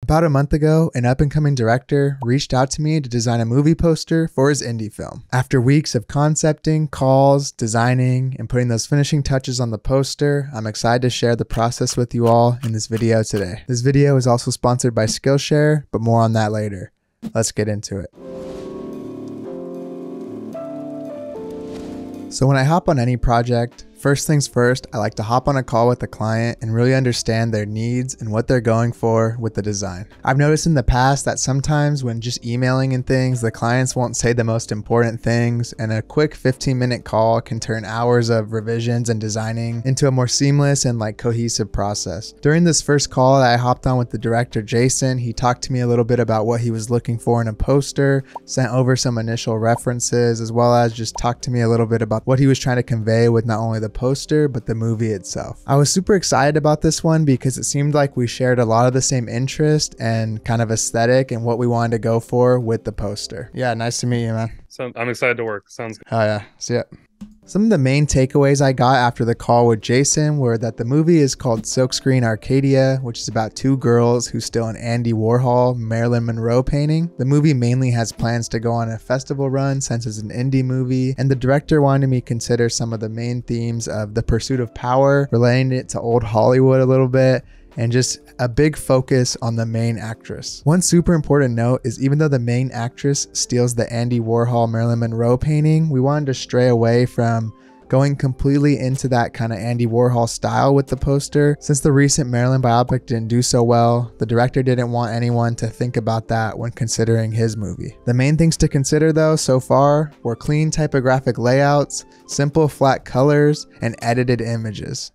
About a month ago, an up-and-coming director reached out to me to design a movie poster for his indie film. After weeks of concepting, calls, designing, and putting those finishing touches on the poster, I'm excited to share the process with you all in this video today. This video is also sponsored by Skillshare, but more on that later. Let's get into it. So when I hop on any project, first things first, I like to hop on a call with the client and really understand their needs and what they're going for with the design. I've noticed in the past that sometimes when just emailing and things, the clients won't say the most important things, and a quick 15-minute call can turn hours of revisions and designing into a more seamless and cohesive process. During this first call that I hopped on with the director, Jason, he talked to me a little bit about what he was looking for in a poster, sent over some initial references, as well as just talked to me a little bit about what he was trying to convey with not only the poster but the movie itself. I was super excited about this one because it seemed like we shared a lot of the same interest and kind of aesthetic and what we wanted to go for with the poster. Yeah, nice to meet you, man. So I'm excited to work. Sounds good. Oh yeah, see ya. Some of the main takeaways I got after the call with Jason were that the movie is called Silkscreen Arcadia, which is about two girls who steal an Andy Warhol Marilyn Monroe painting. The movie mainly has plans to go on a festival run since it's an indie movie, and the director wanted me to consider some of the main themes of the pursuit of power, relating it to old Hollywood a little bit, and just a big focus on the main actress. One super important note is even though the main actress steals the Andy Warhol Marilyn Monroe painting, we wanted to stray away from going completely into that kind of Andy Warhol style with the poster. Since the recent Marilyn biopic didn't do so well, the director didn't want anyone to think about that when considering his movie. The main things to consider though so far were clean typographic layouts, simple flat colors, and edited images.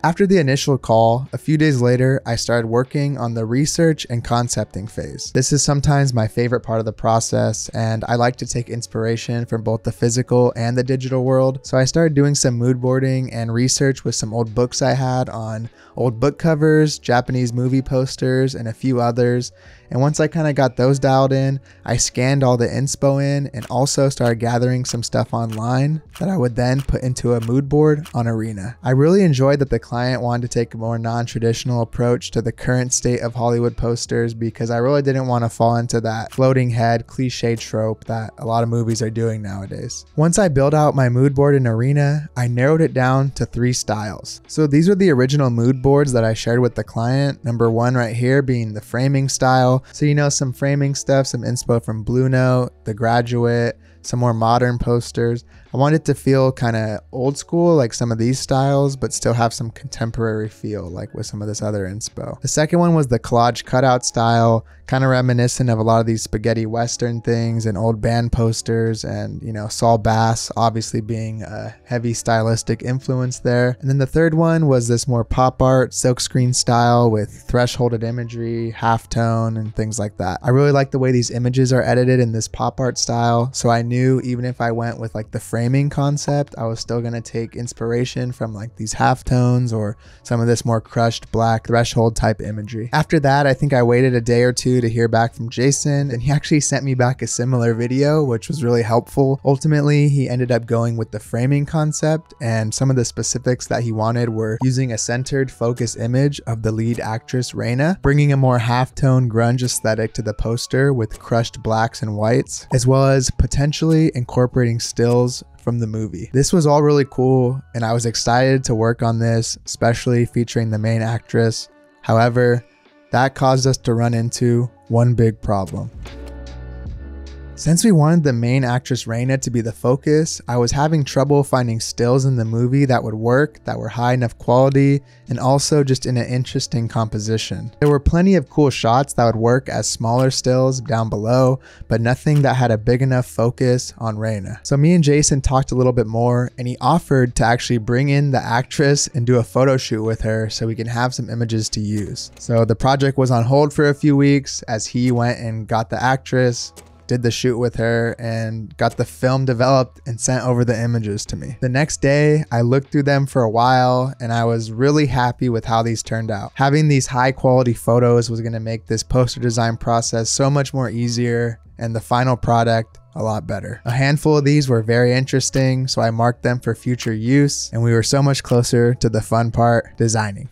After the initial call, a few days later, I started working on the research and concepting phase. This is sometimes my favorite part of the process, and I like to take inspiration from both the physical and the digital world. So I started doing some mood boarding and research with some old books I had on old book covers, Japanese movie posters, and a few others. And once I kind of got those dialed in, I scanned all the inspo in and also started gathering some stuff online that I would then put into a mood board on Arena. I really enjoyed that the client wanted to take a more non-traditional approach to the current state of Hollywood posters because I really didn't want to fall into that floating head cliche trope that a lot of movies are doing nowadays. Once I built out my mood board in Arena, I narrowed it down to 3 styles. So these are the original mood boards that I shared with the client. Number 1 right here being the framing style. So some framing stuff, some inspo from Blue Note, The Graduate, some more modern posters. I wanted it to feel kind of old school like some of these styles, but still have some contemporary feel like with some of this other inspo. The second one was the collage cutout style, kind of reminiscent of a lot of these spaghetti western things and old band posters, and Saul Bass obviously being a heavy stylistic influence there. And then the third one was this more pop art silkscreen style with thresholded imagery, halftone, and things like that. I really like the way these images are edited in this pop art style, so I knew even if I went with the framing concept, I was still going to take inspiration from these halftones or some of this more crushed black threshold type imagery. After that, I think I waited a day or two to hear back from Jason, and he actually sent me back a similar video, which was really helpful. Ultimately, he ended up going with the framing concept, and some of the specifics that he wanted were using a centered focus image of the lead actress Raina, bringing a more halftone grunge aesthetic to the poster with crushed blacks and whites, as well as potentially incorporating stills from the movie. This was all really cool, and I was excited to work on this, especially featuring the main actress. However, that caused us to run into one big problem. Since we wanted the main actress Raina to be the focus, I was having trouble finding stills in the movie that would work, that were high enough quality, and also just in an interesting composition. There were plenty of cool shots that would work as smaller stills down below, but nothing that had a big enough focus on Raina. So me and Jason talked a little bit more, and he offered to actually bring in the actress and do a photo shoot with her so we can have some images to use. So the project was on hold for a few weeks as he went and got the actress, did the shoot with her, and got the film developed and sent over the images to me. The next day, I looked through them for a while, and I was really happy with how these turned out. Having these high quality photos was gonna make this poster design process so much more easier, and the final product a lot better. A handful of these were very interesting, so I marked them for future use, and we were so much closer to the fun part, designing.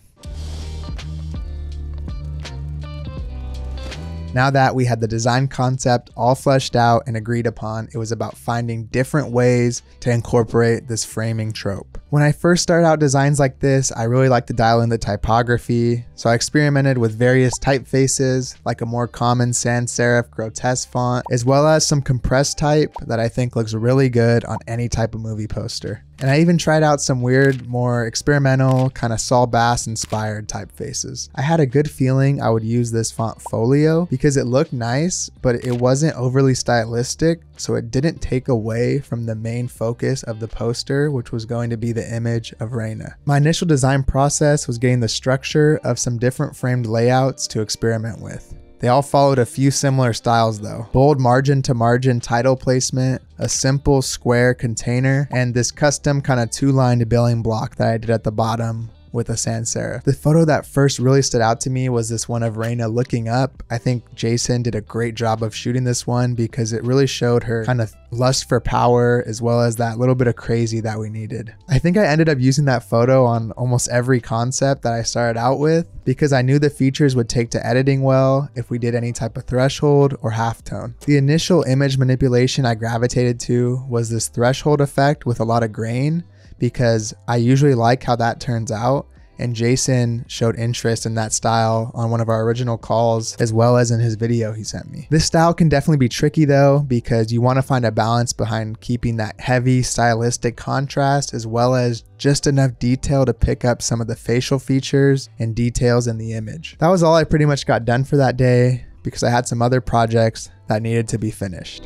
Now that we had the design concept all fleshed out and agreed upon, it was about finding different ways to incorporate this framing trope. When I first started out designs like this, I really like to dial in the typography, so I experimented with various typefaces, like a more common sans serif grotesque font, as well as some compressed type that I think looks really good on any type of movie poster. And I even tried out some weird, more experimental, kind of Saul Bass inspired typefaces. I had a good feeling I would use this font Folio because it looked nice, but it wasn't overly stylistic, so it didn't take away from the main focus of the poster, which was going to be the image of Raina. My initial design process was getting the structure of some different framed layouts to experiment with. They all followed a few similar styles though. Bold margin to margin title placement, a simple square container, and this custom kind of two-lined billing block that I did at the bottom with a sans serif. The photo that first really stood out to me was this one of Raina looking up. I think Jason did a great job of shooting this one because it really showed her kind of lust for power as well as that little bit of crazy that we needed. I think I ended up using that photo on almost every concept that I started out with because I knew the features would take to editing well if we did any type of threshold or halftone. The initial image manipulation I gravitated to was this threshold effect with a lot of grain, because I usually like how that turns out, and Jason showed interest in that style on one of our original calls as well as in his video he sent me. This style can definitely be tricky though, because you want to find a balance behind keeping that heavy stylistic contrast as well as just enough detail to pick up some of the facial features and details in the image. That was all I pretty much got done for that day because I had some other projects that needed to be finished.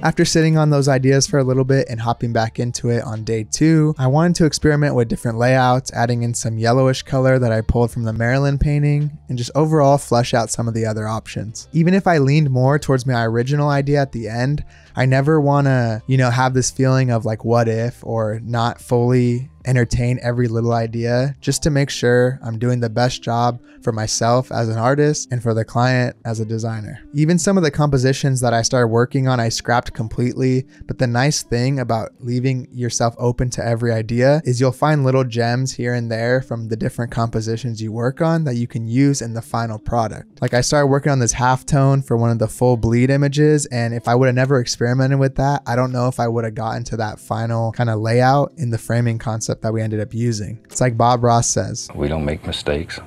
After sitting on those ideas for a little bit and hopping back into it on day 2, I wanted to experiment with different layouts, adding in some yellowish color that I pulled from the Maryland painting, and just overall flesh out some of the other options. Even if I leaned more towards my original idea at the end, I never want to, have this feeling of like what if, or not fully entertain every little idea, just to make sure I'm doing the best job for myself as an artist and for the client as a designer. Even some of the compositions that I started working on, I scrapped completely, but the nice thing about leaving yourself open to every idea is you'll find little gems here and there from the different compositions you work on that you can use in the final product. Like I started working on this halftone for one of the full bleed images, and if I would have never experimented with that, I don't know if I would have gotten to that final kind of layout in the framing concept that we ended up using. It's like Bob Ross says, "We don't make mistakes.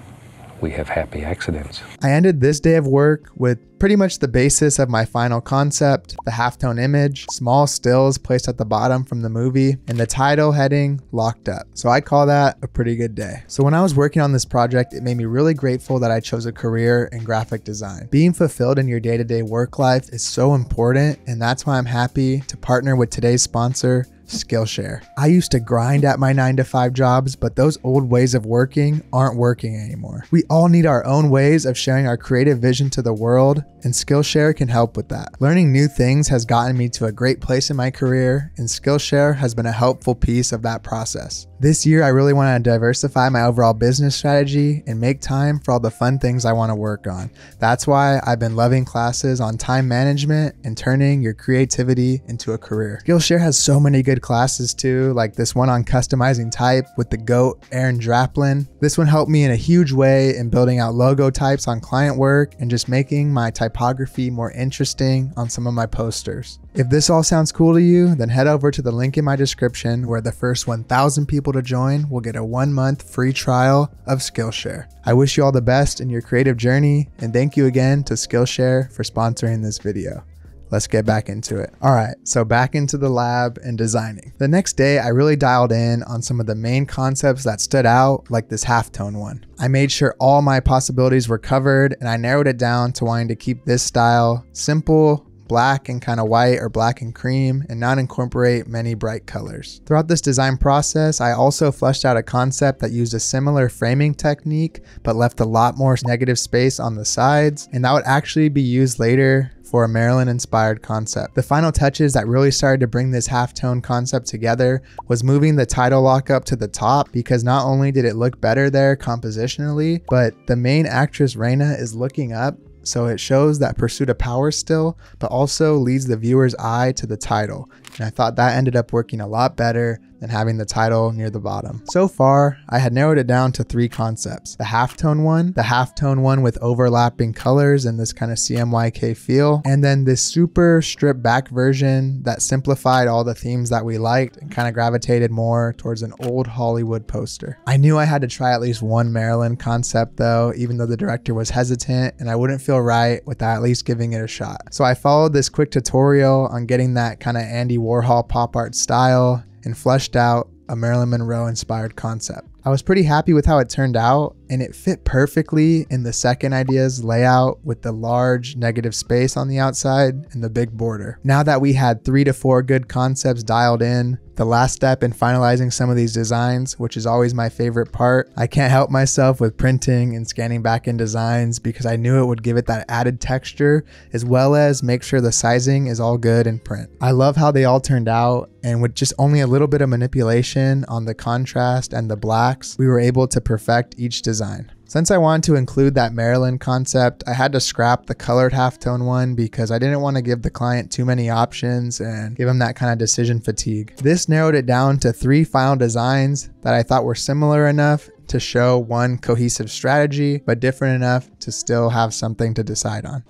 We have happy accidents." I ended this day of work with pretty much the basis of my final concept, the halftone image, small stills placed at the bottom from the movie, and the title heading locked up. So I call that a pretty good day. So when I was working on this project, it made me really grateful that I chose a career in graphic design. Being fulfilled in your day-to-day work life is so important, and that's why I'm happy to partner with today's sponsor, Skillshare. I used to grind at my 9-to-5 jobs, but those old ways of working aren't working anymore. We all need our own ways of sharing our creative vision to the world, and Skillshare can help with that. Learning new things has gotten me to a great place in my career, and Skillshare has been a helpful piece of that process. This year, I really want to diversify my overall business strategy and make time for all the fun things I want to work on. That's why I've been loving classes on time management and turning your creativity into a career. Skillshare has so many good classes too, like this one on customizing type with the GOAT Aaron Draplin. This one helped me in a huge way in building out logo types on client work and just making my typography more interesting on some of my posters. If this all sounds cool to you, then head over to the link in my description where the first 1,000 people to join will get a 1-month free trial of Skillshare. I wish you all the best in your creative journey, and thank you again to Skillshare for sponsoring this video. Let's get back into it. All right, so back into the lab and designing. The next day, I really dialed in on some of the main concepts that stood out, like this halftone one. I made sure all my possibilities were covered, and I narrowed it down to wanting to keep this style simple, black and kind of white or black and cream, and not incorporate many bright colors. Throughout this design process, I also fleshed out a concept that used a similar framing technique, but left a lot more negative space on the sides, and that would actually be used later for a Maryland-inspired concept. The final touches that really started to bring this halftone concept together was moving the title lockup to the top, because not only did it look better there compositionally, but the main actress Raina is looking up, so it shows that pursuit of power still, but also leads the viewer's eye to the title. And I thought that ended up working a lot better and having the title near the bottom. So far, I had narrowed it down to 3 concepts. The halftone one with overlapping colors and this kind of CMYK feel, and then this super stripped back version that simplified all the themes that we liked and kind of gravitated more towards an old Hollywood poster. I knew I had to try at least one Maryland concept though, even though the director was hesitant, and I wouldn't feel right without at least giving it a shot. So I followed this quick tutorial on getting that kind of Andy Warhol pop art style and fleshed out a Marilyn Monroe inspired concept. I was pretty happy with how it turned out, and it fit perfectly in the second idea's layout with the large negative space on the outside and the big border. Now that we had 3 to 4 good concepts dialed in, the last step in finalizing some of these designs, which is always my favorite part, I can't help myself with printing and scanning back in designs because I knew it would give it that added texture as well as make sure the sizing is all good in print. I love how they all turned out, and with just only a little bit of manipulation on the contrast and the blacks, we were able to perfect each design. Since I wanted to include that Maryland concept, I had to scrap the colored halftone one because I didn't want to give the client too many options and give him that kind of decision fatigue. This narrowed it down to 3 final designs that I thought were similar enough to show one cohesive strategy, but different enough to still have something to decide on.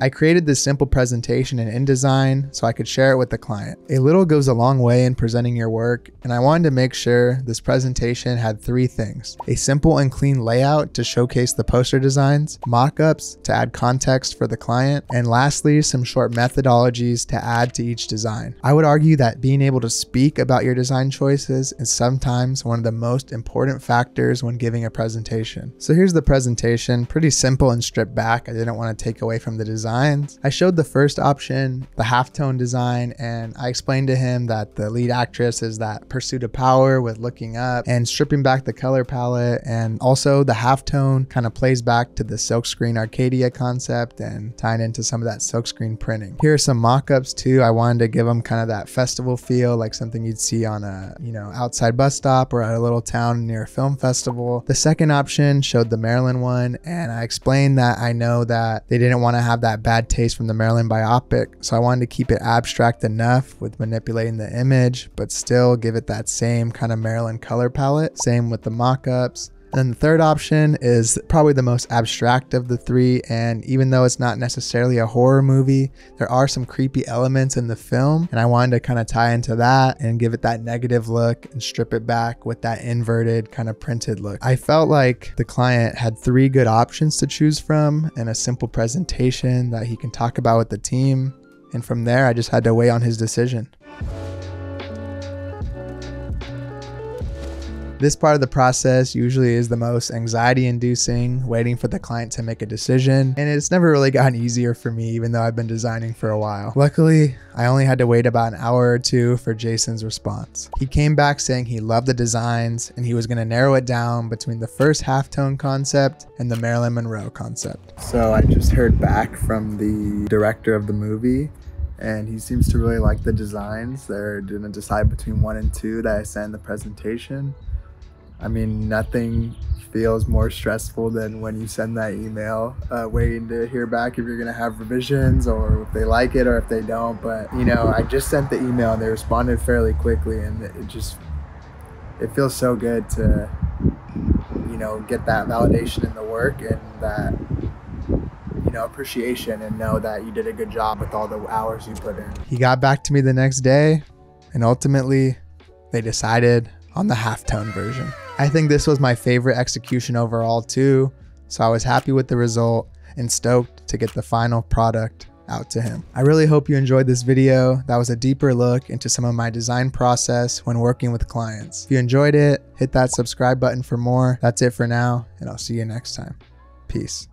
I created this simple presentation in InDesign so I could share it with the client. A little goes a long way in presenting your work, and I wanted to make sure this presentation had 3 things: a simple and clean layout to showcase the poster designs, mock-ups to add context for the client, and lastly, some short methodologies to add to each design. I would argue that being able to speak about your design choices is sometimes one of the most important factors when giving a presentation. So here's the presentation, pretty simple and stripped back. I didn't want to take away from the design. I showed the first option, the halftone design, and I explained to him that the lead actress is that pursuit of power with looking up and stripping back the color palette, and also the halftone kind of plays back to the silkscreen Arcadia concept and tying into some of that silkscreen printing. Here are some mock-ups too. I wanted to give them kind of that festival feel, like something you'd see on a, outside bus stop or at a little town near a film festival. The second option showed the Maryland one, and I explained that I know that they didn't want to have that bad taste from the Maryland biopic, so I wanted to keep it abstract enough with manipulating the image, but still give it that same kind of Maryland color palette. Same with the mock-ups. And then the third option is probably the most abstract of the 3, and even though it's not necessarily a horror movie, there are some creepy elements in the film, and I wanted to kind of tie into that and give it that negative look and strip it back with that inverted kind of printed look. I felt like the client had 3 good options to choose from and a simple presentation that he can talk about with the team, and from there I just had to wait on his decision. This part of the process usually is the most anxiety-inducing, waiting for the client to make a decision, and it's never really gotten easier for me even though I've been designing for a while. Luckily, I only had to wait about an hour or 2 for Jason's response. He came back saying he loved the designs and he was going to narrow it down between the first halftone concept and the Marilyn Monroe concept. So I just heard back from the director of the movie, and he seems to really like the designs. They're going to decide between 1 and 2 that I sent in the presentation. I mean, nothing feels more stressful than when you send that email waiting to hear back if you're going to have revisions or if they like it or if they don't. But, I just sent the email and they responded fairly quickly, and it feels so good to, get that validation in the work and that, appreciation and know that you did a good job with all the hours you put in. He got back to me the next day, and ultimately they decided on the halftone version. I think this was my favorite execution overall too, so I was happy with the result and stoked to get the final product out to him. I really hope you enjoyed this video. That was a deeper look into some of my design process when working with clients. If you enjoyed it, hit that subscribe button for more. That's it for now, and I'll see you next time. Peace.